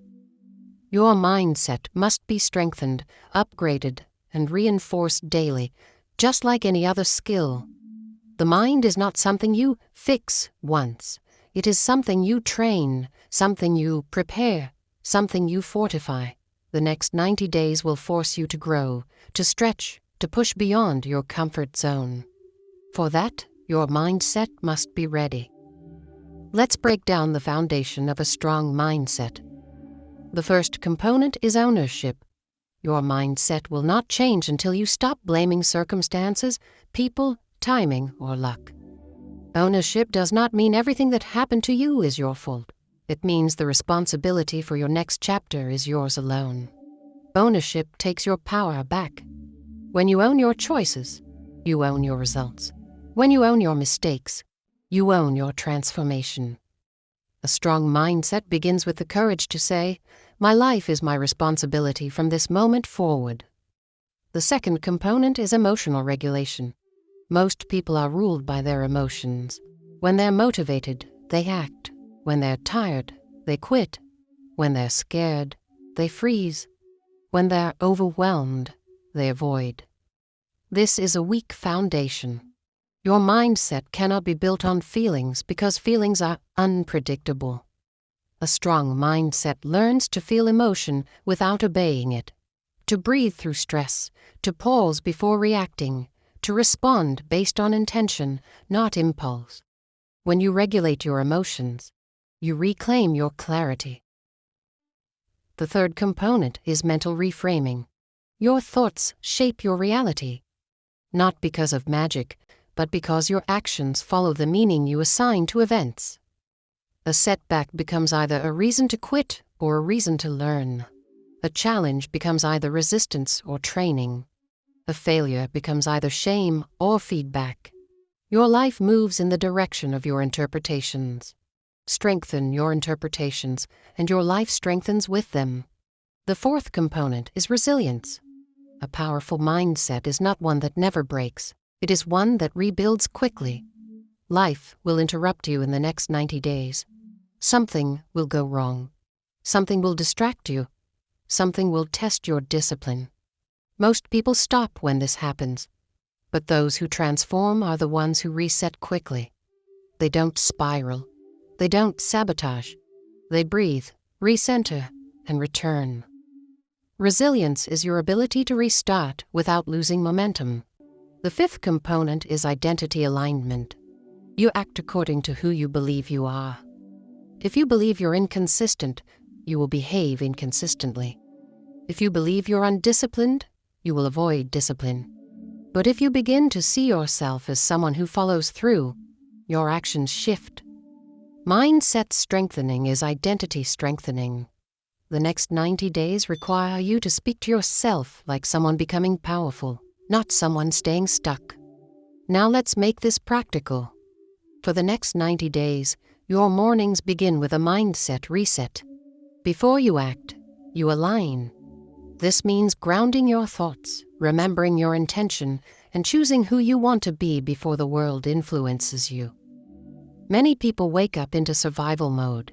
Your mindset must be strengthened, upgraded, and reinforced daily, just like any other skill. The mind is not something you fix once. It is something you train, something you prepare, something you fortify. The next 90 days will force you to grow, to stretch, to push beyond your comfort zone. For that, your mindset must be ready. Let's break down the foundation of a strong mindset. The first component is ownership. Your mindset will not change until you stop blaming circumstances, people, timing, or luck. Ownership does not mean everything that happened to you is your fault. It means the responsibility for your next chapter is yours alone. Ownership takes your power back. When you own your choices, you own your results. When you own your mistakes, you own your transformation. A strong mindset begins with the courage to say, My life is my responsibility from this moment forward. The second component is emotional regulation. Most people are ruled by their emotions. When they're motivated, they act. When they're tired, they quit. When they're scared, they freeze. When they're overwhelmed, they avoid. This is a weak foundation. Your mindset cannot be built on feelings because feelings are unpredictable. A strong mindset learns to feel emotion without obeying it, to breathe through stress, to pause before reacting, to respond based on intention, not impulse. When you regulate your emotions, you reclaim your clarity. The third component is mental reframing. Your thoughts shape your reality, not because of magic, but because your actions follow the meaning you assign to events. A setback becomes either a reason to quit or a reason to learn. A challenge becomes either resistance or training. A failure becomes either shame or feedback. Your life moves in the direction of your interpretations. Strengthen your interpretations, and your life strengthens with them. The fourth component is resilience. A powerful mindset is not one that never breaks. It is one that rebuilds quickly. Life will interrupt you in the next 90 days. Something will go wrong. Something will distract you. Something will test your discipline. Most people stop when this happens, but those who transform are the ones who reset quickly. They don't spiral. They don't sabotage. They breathe, recenter, and return. Resilience is your ability to restart without losing momentum. The fifth component is identity alignment. You act according to who you believe you are. If you believe you're inconsistent, you will behave inconsistently. If you believe you're undisciplined, you will avoid discipline. But if you begin to see yourself as someone who follows through, your actions shift. Mindset strengthening is identity strengthening. The next 90 days require you to speak to yourself like someone becoming powerful, not someone staying stuck. Now let's make this practical. For the next 90 days, your mornings begin with a mindset reset. Before you act, you align. This means grounding your thoughts, remembering your intention, and choosing who you want to be before the world influences you. Many people wake up into survival mode.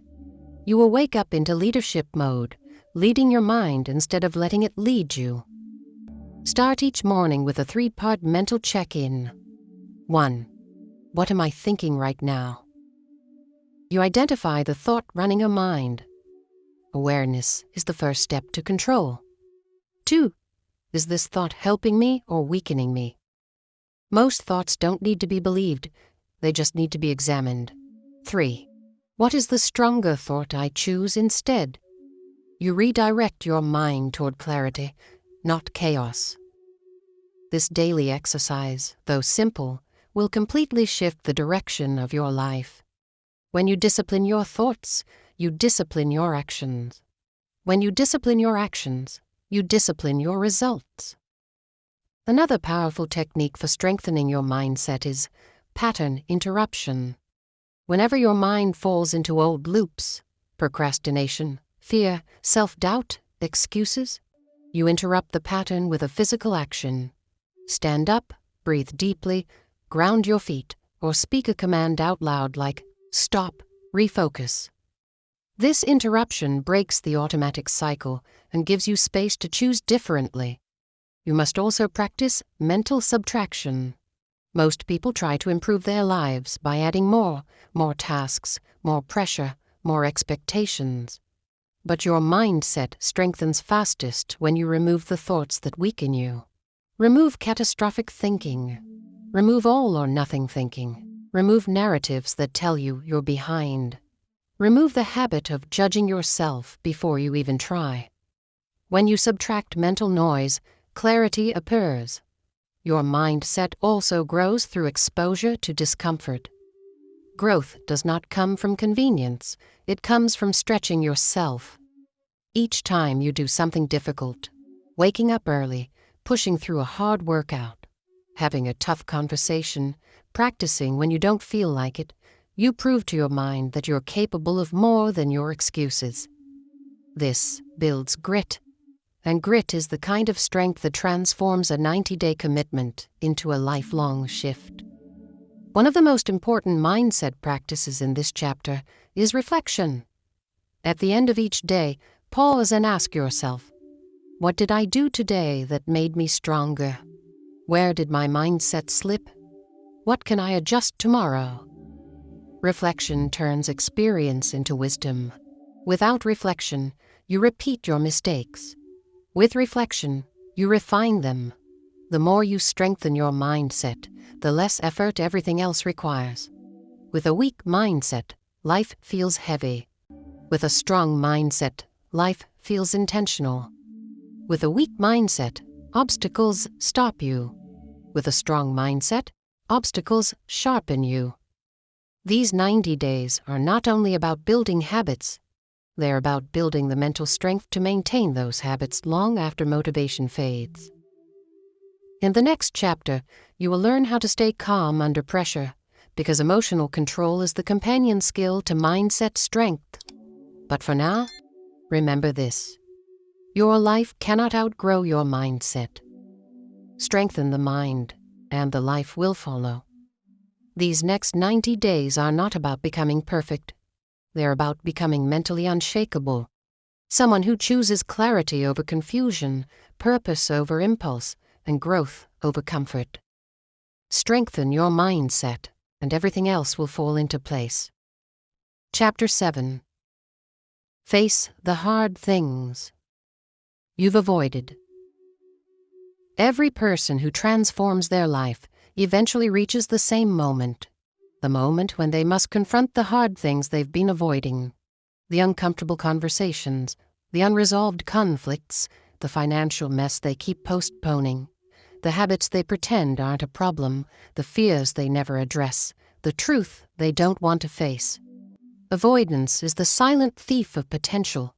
You will wake up into leadership mode, leading your mind instead of letting it lead you. Start each morning with a 3-part mental check-in. 1. What am I thinking right now? You identify the thought running your mind. Awareness is the first step to control. 2. Is this thought helping me or weakening me? Most thoughts don't need to be believed. They just need to be examined. 3. What is the stronger thought I choose instead? You redirect your mind toward clarity, not chaos. This daily exercise, though simple, will completely shift the direction of your life. When you discipline your thoughts, you discipline your actions. When you discipline your actions, you discipline your results. Another powerful technique for strengthening your mindset is pattern interruption. Whenever your mind falls into old loops, procrastination, fear, self-doubt, excuses, you interrupt the pattern with a physical action. Stand up, breathe deeply, ground your feet, or speak a command out loud like, "Stop, refocus." This interruption breaks the automatic cycle and gives you space to choose differently. You must also practice mental subtraction. Most people try to improve their lives by adding more tasks, more pressure, more expectations. But your mindset strengthens fastest when you remove the thoughts that weaken you. Remove catastrophic thinking. Remove all or nothing thinking. Remove narratives that tell you you're behind. Remove the habit of judging yourself before you even try. When you subtract mental noise, clarity appears. Your mindset also grows through exposure to discomfort. Growth does not come from convenience. It comes from stretching yourself. Each time you do something difficult, waking up early, pushing through a hard workout, having a tough conversation, practicing when you don't feel like it, you prove to your mind that you're capable of more than your excuses. This builds grit, and grit is the kind of strength that transforms a 90-day commitment into a lifelong shift. One of the most important mindset practices in this chapter is reflection. At the end of each day, pause and ask yourself, what did I do today that made me stronger? Where did my mindset slip? What can I adjust tomorrow? Reflection turns experience into wisdom. Without reflection, you repeat your mistakes. With reflection, you refine them. The more you strengthen your mindset, the less effort everything else requires. With a weak mindset, life feels heavy. With a strong mindset, life feels intentional. With a weak mindset, obstacles stop you. With a strong mindset, obstacles sharpen you. These 90 days are not only about building habits, they're about building the mental strength to maintain those habits long after motivation fades. In the next chapter, you will learn how to stay calm under pressure, because emotional control is the companion skill to mindset strength. But for now, remember this: your life cannot outgrow your mindset. Strengthen the mind, and the life will follow. These next 90 days are not about becoming perfect. They're about becoming mentally unshakable. Someone who chooses clarity over confusion, purpose over impulse, and growth over comfort. Strengthen your mindset, and everything else will fall into place. Chapter 7. Face the hard things you've avoided. Every person who transforms their life eventually reaches the same moment. The moment when they must confront the hard things they've been avoiding. The uncomfortable conversations, the unresolved conflicts, the financial mess they keep postponing, the habits they pretend aren't a problem, the fears they never address, the truth they don't want to face. Avoidance is the silent thief of potential.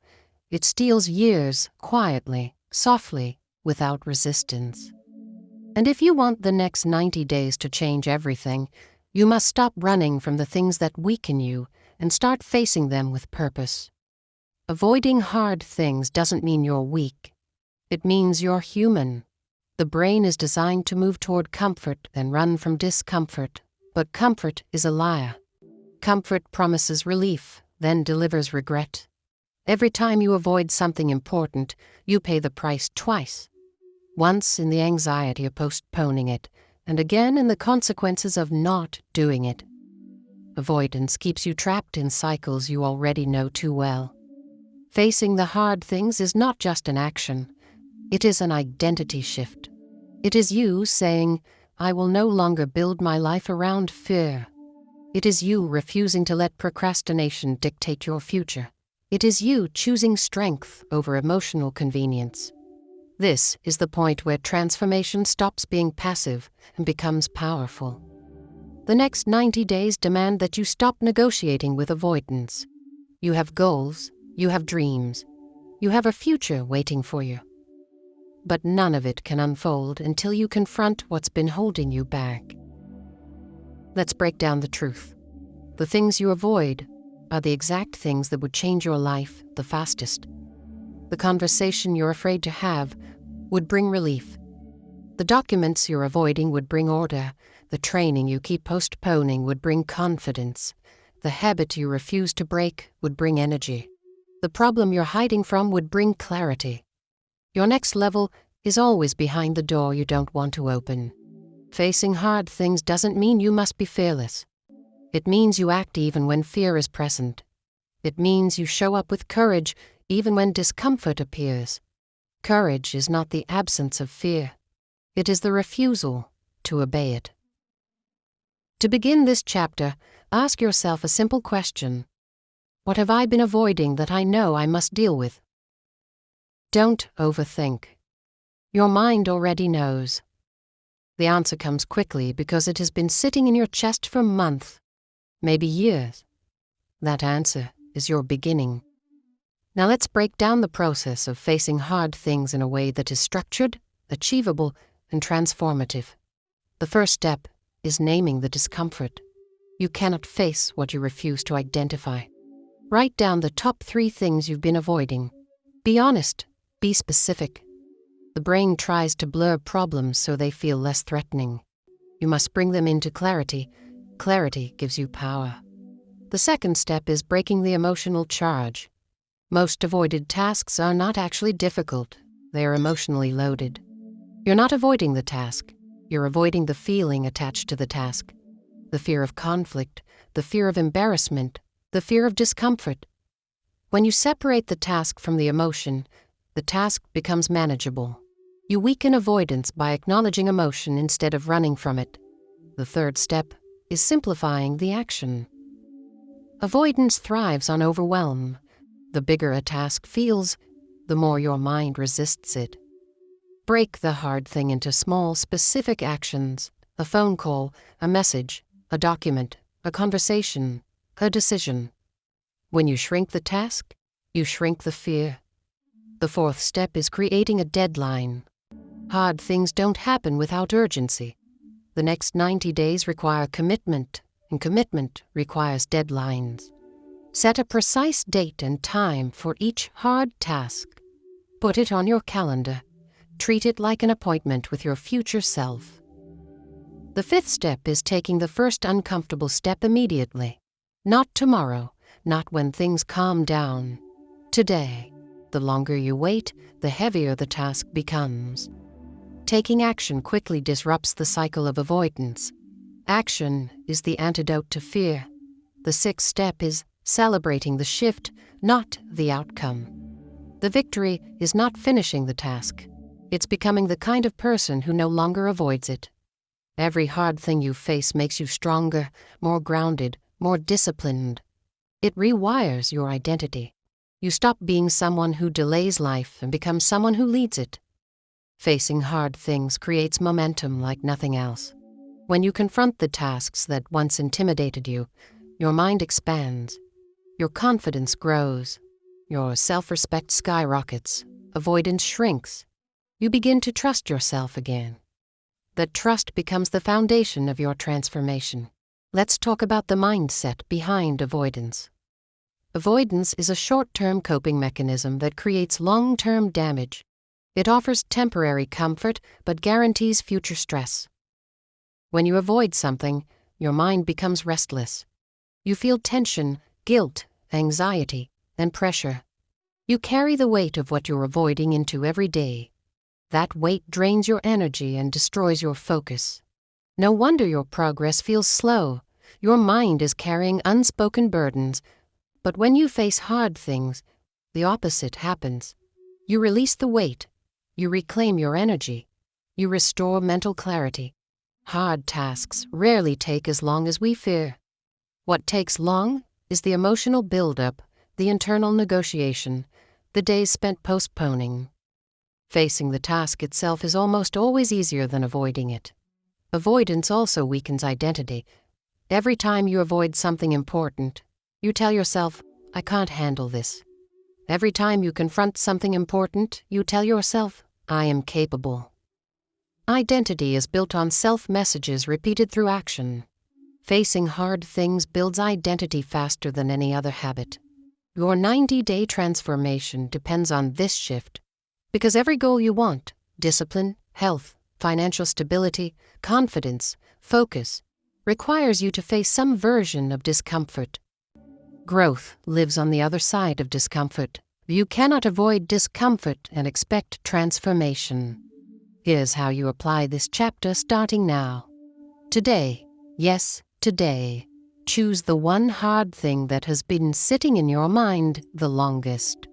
It steals years quietly, softly, without resistance. And if you want the next 90 days to change everything, you must stop running from the things that weaken you and start facing them with purpose. Avoiding hard things doesn't mean you're weak. It means you're human. The brain is designed to move toward comfort and run from discomfort, but comfort is a liar. Comfort promises relief, then delivers regret. Every time you avoid something important, you pay the price twice. Once in the anxiety of postponing it, and again in the consequences of not doing it. Avoidance keeps you trapped in cycles you already know too well. Facing the hard things is not just an action. It is an identity shift. It is you saying, I will no longer build my life around fear. It is you refusing to let procrastination dictate your future. It is you choosing strength over emotional convenience. This is the point where transformation stops being passive and becomes powerful. The next 90 days demand that you stop negotiating with avoidance. You have goals, you have dreams, you have a future waiting for you. But none of it can unfold until you confront what's been holding you back. Let's break down the truth. The things you avoid are the exact things that would change your life the fastest. The conversation you're afraid to have would bring relief. The documents you're avoiding would bring order. The training you keep postponing would bring confidence. The habit you refuse to break would bring energy. The problem you're hiding from would bring clarity. Your next level is always behind the door you don't want to open. Facing hard things doesn't mean you must be fearless. It means you act even when fear is present. It means you show up with courage even when discomfort appears. Courage is not the absence of fear. It is the refusal to obey it. To begin this chapter, ask yourself a simple question. What have I been avoiding that I know I must deal with? Don't overthink. Your mind already knows. The answer comes quickly because it has been sitting in your chest for months, maybe years. That answer is your beginning. Now let's break down the process of facing hard things in a way that is structured, achievable, and transformative. The first step is naming the discomfort. You cannot face what you refuse to identify. Write down the top 3 things you've been avoiding. Be honest. Be specific. The brain tries to blur problems so they feel less threatening. You must bring them into clarity. Clarity gives you power. The second step is breaking the emotional charge. Most avoided tasks are not actually difficult. They are emotionally loaded. You're not avoiding the task. You're avoiding the feeling attached to the task. The fear of conflict, the fear of embarrassment, the fear of discomfort. When you separate the task from the emotion, the task becomes manageable. You weaken avoidance by acknowledging emotion instead of running from it. The third step is simplifying the action. Avoidance thrives on overwhelm. The bigger a task feels, the more your mind resists it. Break the hard thing into small, specific actions: a phone call, a message, a document, a conversation, a decision. When you shrink the task, you shrink the fear. The fourth step is creating a deadline. Hard things don't happen without urgency. The next 90 days require commitment, and commitment requires deadlines. Set a precise date and time for each hard task. Put it on your calendar. Treat it like an appointment with your future self. The fifth step is taking the first uncomfortable step immediately. Not tomorrow, not when things calm down. Today. The longer you wait, the heavier the task becomes. Taking action quickly disrupts the cycle of avoidance. Action is the antidote to fear. The sixth step is celebrating the shift, not the outcome. The victory is not finishing the task. It's becoming the kind of person who no longer avoids it. Every hard thing you face makes you stronger, more grounded, more disciplined. It rewires your identity. You stop being someone who delays life and become someone who leads it. Facing hard things creates momentum like nothing else. When you confront the tasks that once intimidated you, your mind expands. Your confidence grows. Your self-respect skyrockets. Avoidance shrinks. You begin to trust yourself again. That trust becomes the foundation of your transformation. Let's talk about the mindset behind avoidance. Avoidance is a short-term coping mechanism that creates long-term damage. It offers temporary comfort but guarantees future stress. When you avoid something, your mind becomes restless. You feel tension, guilt, anxiety, and pressure. You carry the weight of what you're avoiding into every day. That weight drains your energy and destroys your focus. No wonder your progress feels slow. Your mind is carrying unspoken burdens. But when you face hard things, the opposite happens. You release the weight. You reclaim your energy. You restore mental clarity. Hard tasks rarely take as long as we fear. What takes long is the emotional buildup, the internal negotiation, the days spent postponing. Facing the task itself is almost always easier than avoiding it. Avoidance also weakens identity. Every time you avoid something important, you tell yourself, I can't handle this. Every time you confront something important, you tell yourself, I am capable. Identity is built on self-messages repeated through action. Facing hard things builds identity faster than any other habit. Your 90-day transformation depends on this shift. Because every goal you want, discipline, health, financial stability, confidence, focus, requires you to face some version of discomfort. Growth lives on the other side of discomfort. You cannot avoid discomfort and expect transformation. Here's how you apply this chapter starting now. Today, yes, today, choose the one hard thing that has been sitting in your mind the longest.